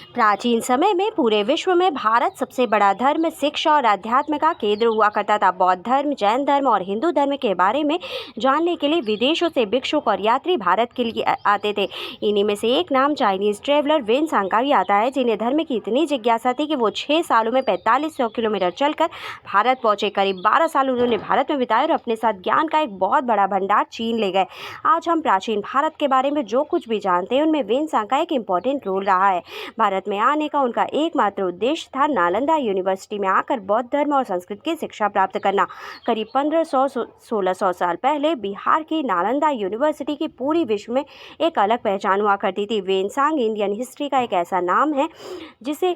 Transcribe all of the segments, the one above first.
प्राचीन समय में पूरे विश्व में भारत सबसे बड़ा धर्म, शिक्षा और अध्यात्म का केंद्र हुआ करता था। बौद्ध धर्म, जैन धर्म और हिंदू धर्म के बारे में जानने के लिए विदेशों से भिक्षुक और यात्री भारत के लिए आते थे। इन्हीं में से एक नाम चाइनीज ट्रेवलर वेन-सांग का भी आता है, जिन्हें धर्म की इतनी जिज्ञासा थी कि वो 6 सालों में 4500 किलोमीटर चलकर भारत पहुंचे। करीब 12 साल उन्होंने भारत में बिताए और अपने साथ ज्ञान का एक बहुत बड़ा भंडार चीन ले गए। आज हम प्राचीन भारत के बारे में जो कुछ भी जानते हैं, उनमें वेन-सांग का एक इम्पोर्टेंट रोल रहा है। भारत में आने का उनका एकमात्र उद्देश्य था नालंदा यूनिवर्सिटी में आकर बौद्ध धर्म और संस्कृत की शिक्षा प्राप्त करना। करीब 1500-1600 साल पहले बिहार की नालंदा यूनिवर्सिटी की पूरी विश्व में एक अलग पहचान हुआ करती थी। वेन-सांग इंडियन हिस्ट्री का एक ऐसा नाम है जिसे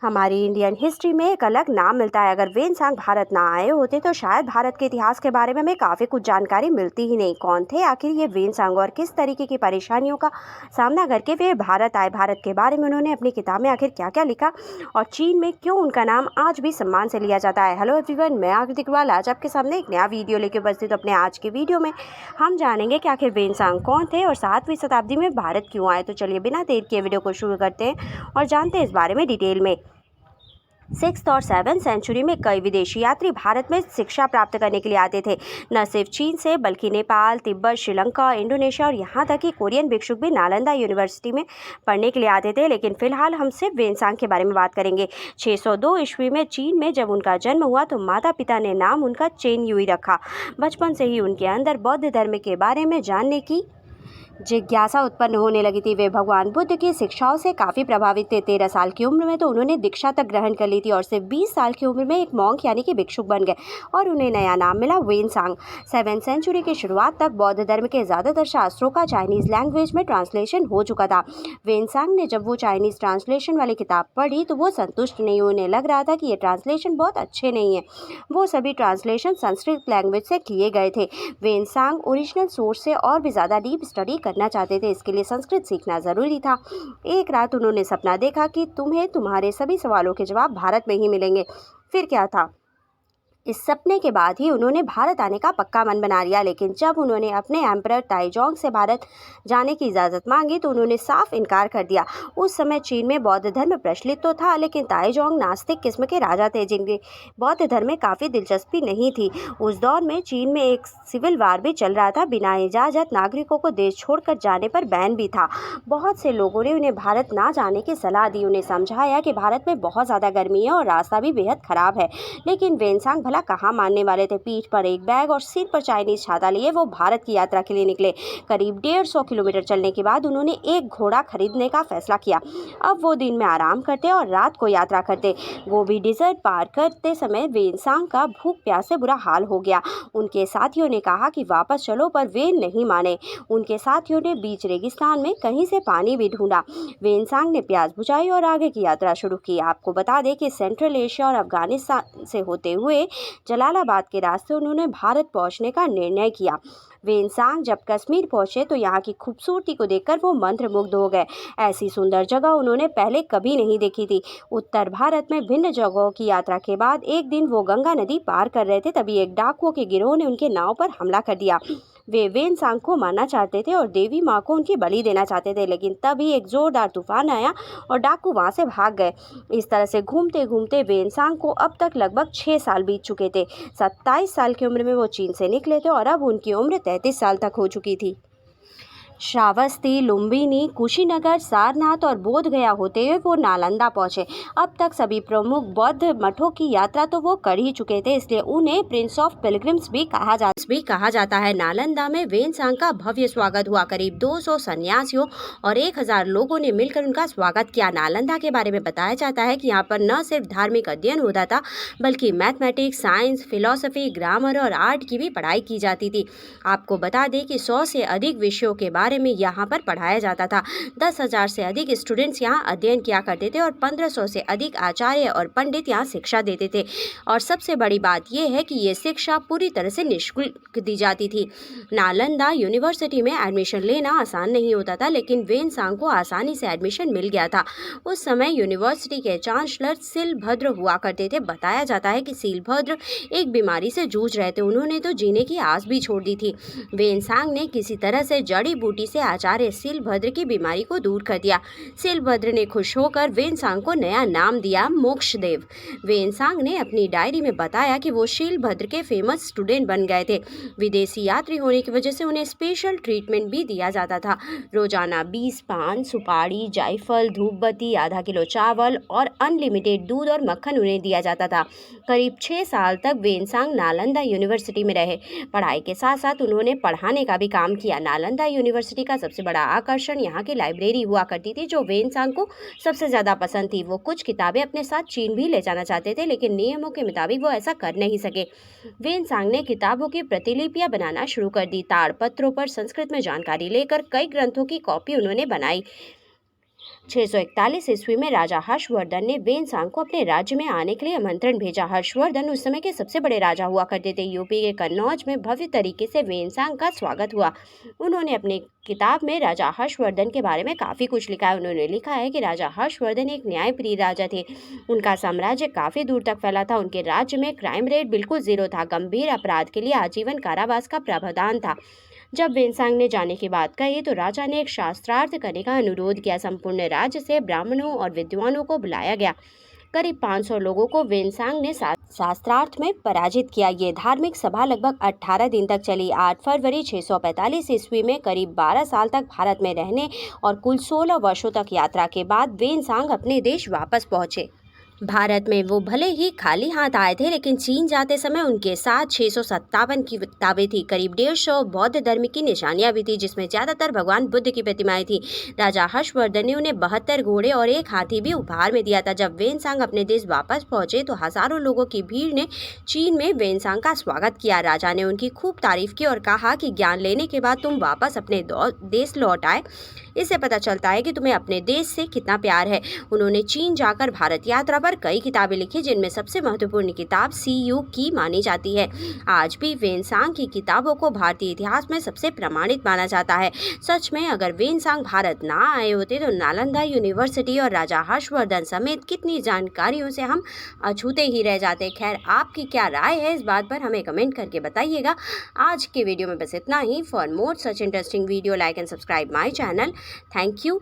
हमारी इंडियन हिस्ट्री में एक अलग नाम मिलता है। अगर वेन-सांग भारत ना आए होते तो शायद भारत के इतिहास के बारे में हमें काफ़ी कुछ जानकारी मिलती ही नहीं। कौन थे आखिर ये वेन-सांग और किस तरीके की परेशानियों का सामना करके वे भारत आए? भारत के बारे में उन्होंने अपनी किताब में आखिर क्या क्या लिखा और चीन में क्यों उनका नाम आज भी सम्मान से लिया जाता है? हेलो एवरीवन, मैं आकृति अग्रवाल आज आपके सामने एक नया वीडियो लेकर उपस्थित हूं। अपने आज के वीडियो में हम जानेंगे कि आखिर वेन-सांग कौन थे और 7वीं शताब्दी में भारत क्यों आए। तो चलिए बिना देर किए वीडियो को शुरू करते हैं और जानते हैं इस बारे में डिटेल में। 6th और 7th सेंचुरी में कई विदेशी यात्री भारत में शिक्षा प्राप्त करने के लिए आते थे। न सिर्फ चीन से बल्कि नेपाल, तिब्बत, श्रीलंका, इंडोनेशिया और यहाँ तक कि कोरियन भिक्षुक भी नालंदा यूनिवर्सिटी में पढ़ने के लिए आते थे। लेकिन फिलहाल हम सिर्फ वेन-सांग के बारे में बात करेंगे। 602 ईस्वी में चीन में जब उनका जन्म हुआ तो माता पिता ने नाम उनका चेन युई रखा। बचपन से ही उनके अंदर बौद्ध धर्म के बारे में जानने की जिज्ञासा उत्पन्न होने लगी थी। वे भगवान बुद्ध की शिक्षाओं से काफ़ी प्रभावित थे। 13 साल की उम्र में तो उन्होंने दीक्षा तक ग्रहण कर ली थी और सिर्फ 20 साल की उम्र में एक मॉन्क यानी कि भिक्षुक बन गए और उन्हें नया नाम मिला वेन-सांग। 7th सेंचुरी की शुरुआत तक बौद्ध धर्म के ज़्यादातर शास्त्रों का चाइनीज़ लैंग्वेज में ट्रांसलेशन हो चुका था। वेन-सांग ने जब वो चाइनीज़ ट्रांसलेशन वाली किताब पढ़ी तो वो संतुष्ट नहीं हुए। उन्हें लग रहा था कि ये ट्रांसलेशन बहुत अच्छे नहीं है। वो सभी ट्रांसलेशन संस्कृत लैंग्वेज से किए गए थे। वेन-सांग ओरिजिनल सोर्स से और भी ज़्यादा डीप स्टडी करना चाहते थे। इसके लिए संस्कृत सीखना ज़रूरी था। एक रात उन्होंने सपना देखा कि तुम्हें तुम्हारे सभी सवालों के जवाब भारत में ही मिलेंगे। फिर क्या था? इस सपने के बाद ही उन्होंने भारत आने का पक्का मन बना लिया। लेकिन जब उन्होंने अपने एम्परर ताइजोंग से भारत जाने की इजाज़त मांगी तो उन्होंने साफ इनकार कर दिया। उस समय चीन में बौद्ध धर्म प्रचलित तो था, लेकिन ताइजोंग नास्तिक किस्म के राजा थे जिनकी बौद्ध धर्म में काफ़ी दिलचस्पी नहीं थी। उस दौर में चीन में एक सिविल वार भी चल रहा था। बिना इजाज़त नागरिकों को देश छोड़कर जाने पर बैन भी था। बहुत से लोगों ने उन्हें भारत ना जाने की सलाह दी। उन्हें समझाया कि भारत में बहुत ज़्यादा गर्मी है और रास्ता भी बेहद ख़राब है। लेकिन वेन-सांग कहाँ मानने वाले थे। पीठ पर एक बैग और सिर पर चाइनीज छाता लिए वो भारत की यात्रा के लिए निकले। करीब 150 किलोमीटर चलने के बाद उन्होंने एक घोड़ा खरीदने का फैसला किया। अब वो दिन में आराम करते और रात को यात्रा करते। गोबी डिजर्ट पार करते समय वेन-सांग का भूख प्यास से बुरा हाल हो गया। उनके साथियों ने कहा कि वापस चलो, पर वे नहीं माने। उनके साथियों ने बीच रेगिस्तान में कहीं से पानी भी ढूंढा। वेन-सांग ने प्यास बुझाई और आगे की यात्रा शुरू की। आपको बता दें कि सेंट्रल एशिया और अफगानिस्तान से होते हुए जलालाबाद के रास्ते उन्होंने भारत पहुंचने का निर्णय किया। वेन-सांग जब कश्मीर पहुंचे तो यहाँ की खूबसूरती को देखकर वो मंत्रमुग्ध हो गए। ऐसी सुंदर जगह उन्होंने पहले कभी नहीं देखी थी। उत्तर भारत में भिन्न जगहों की यात्रा के बाद एक दिन वो गंगा नदी पार कर रहे थे, तभी एक डाकुओं के गिरोह ने उनके नाव पर हमला कर दिया। वे वेन-सांग को मारना चाहते थे और देवी माँ को उनकी बलि देना चाहते थे, लेकिन तभी एक जोरदार तूफान आया और डाकू वहाँ से भाग गए। इस तरह से घूमते घूमते वेन-सांग को अब तक लगभग 6 साल बीत चुके थे। 27 साल की उम्र में वो चीन से निकले थे और अब उनकी उम्र 33 साल तक हो चुकी थी। श्रावस्ती, लुम्बिनी, कुशीनगर, सारनाथ और बोध गया होते हुए वो नालंदा पहुंचे। अब तक सभी प्रमुख बौद्ध मठों की यात्रा तो वो कर ही चुके थे, इसलिए उन्हें प्रिंस ऑफ पिलग्रिम्स भी कहा जाता है। नालंदा में वेन-सांग का भव्य स्वागत हुआ। करीब 200 सन्यासियों और 1000 लोगों ने मिलकर उनका स्वागत किया। नालंदा के बारे में बताया जाता है कि यहाँ पर न सिर्फ धार्मिक अध्ययन होता था, बल्कि मैथमेटिक्स, साइंस, फिलॉसफी, ग्रामर और आर्ट की भी पढ़ाई की जाती थी। आपको बता दें कि 100 से अधिक विषयों के बारे में यहाँ पर पढ़ाया जाता था। 10,000 से अधिक स्टूडेंट्स यहाँ अध्ययन किया करते थे और 1500 से अधिक आचार्य और पंडित यहाँ शिक्षा देते थे। और सबसे बड़ी बात यह है कि ये शिक्षा पूरी तरह से निःशुल्क दी जाती थी। नालंदा यूनिवर्सिटी में एडमिशन लेना आसान नहीं होता था, लेकिन वेन-सांग को आसानी से एडमिशन मिल गया था। उस समय यूनिवर्सिटी के चांसलर सीलभद्र हुआ करते थे। बताया जाता है कि सीलभद्र एक बीमारी से जूझ रहे थे। उन्होंने तो जीने की आस भी छोड़ दी थी। वेन-सांग ने किसी तरह से जड़ी बूटी जड़ी-बूटी से आचार्य शीलभद्र की बीमारी को दूर कर दिया। शीलभद्र ने खुश होकर वेनसांग को नया नाम दिया मोक्षदेव। वेनसांग ने अपनी डायरी में बताया कि वो शीलभद्र के फेमस स्टूडेंट बन गए थे। विदेशी यात्री होने की वजह से उन्हें स्पेशल ट्रीटमेंट भी दिया जाता था। रोजाना 20 पान, सुपारी, जायफल, धूपबत्ती, आधा किलो चावल और अनलिमिटेड दूध और मक्खन उन्हें दिया जाता था। करीब 6 साल तक वेनसांग नालंदा यूनिवर्सिटी में रहे। पढ़ाई के साथ साथ उन्होंने पढ़ाने का भी काम किया। नालंदा यूनिवर्सिटी का सबसे बड़ा आकर्षण यहाँ की लाइब्रेरी हुआ करती थी, जो वेनसांग को सबसे ज़्यादा पसंद थी। वो कुछ किताबें अपने साथ चीन भी ले जाना चाहते थे, लेकिन नियमों के मुताबिक वो ऐसा कर नहीं सके। वेनसांग ने किताबों की प्रतिलिपियां बनाना शुरू कर दी। ताड़पत्रों पर संस्कृत में जानकारी लेकर कई ग्रंथों की कॉपी उन्होंने बनाई। 641 ईस्वी में राजा हर्षवर्धन ने वेनसांग को अपने राज्य में आने के लिए आमंत्रण भेजा। हर्षवर्धन उस समय के सबसे बड़े राजा हुआ करते थे। यूपी के कन्नौज में भव्य तरीके से वेनसांग का स्वागत हुआ। उन्होंने अपनी किताब में राजा हर्षवर्धन के बारे में काफ़ी कुछ लिखा है। उन्होंने लिखा है कि राजा हर्षवर्धन एक न्यायप्रिय राजा थे। उनका साम्राज्य काफ़ी दूर तक फैला था। उनके राज्य में क्राइम रेट बिल्कुल जीरो था। गंभीर अपराध के लिए आजीवन कारावास का प्रावधान था। जब वेनसांग ने जाने की बात कही तो राजा ने एक शास्त्रार्थ करने का अनुरोध किया। संपूर्ण राज्य से ब्राह्मणों और विद्वानों को बुलाया गया। करीब 500 लोगों को वेनसांग ने शास्त्रार्थ में पराजित किया। ये धार्मिक सभा लगभग 18 दिन तक चली। 8 फरवरी 645 ईस्वी में करीब 12 साल तक भारत में रहने और कुल 16 वर्षों तक यात्रा के बाद वेनसांग अपने देश वापस पहुंचे। भारत में वो भले ही खाली हाथ आए थे, लेकिन चीन जाते समय उनके साथ 657 की किताबें थी। करीब 150 बौद्ध धर्म की निशानियां भी थी, जिसमें ज़्यादातर भगवान बुद्ध की प्रतिमाएं थी। राजा हर्षवर्धन ने उन्हें 72 घोड़े और एक हाथी भी उपहार में दिया था। जब वेनसांग अपने देश वापस पहुंचे तो हजारों लोगों की भीड़ ने चीन में वेनसांग का स्वागत किया। राजा ने उनकी खूब तारीफ की और कहा कि ज्ञान लेने के बाद तुम वापस अपने देश लौट आए, इससे पता चलता है कि तुम्हें अपने देश से कितना प्यार है। उन्होंने चीन जाकर भारत यात्रा पर कई किताबें लिखी, जिनमें सबसे महत्वपूर्ण किताब सीयू की मानी जाती है। आज भी वेनसांग की किताबों को भारतीय इतिहास में सबसे प्रमाणित माना जाता है। सच में अगर वेनसांग भारत ना आए होते तो नालंदा यूनिवर्सिटी और राजा हर्षवर्धन समेत कितनी जानकारियों से हम अछूते ही रह जाते। खैर, आपकी क्या राय है इस बात पर हमें कमेंट करके बताइएगा। आज के वीडियो में बस इतना ही। For more such interesting video, like and subscribe my channel. Thank you.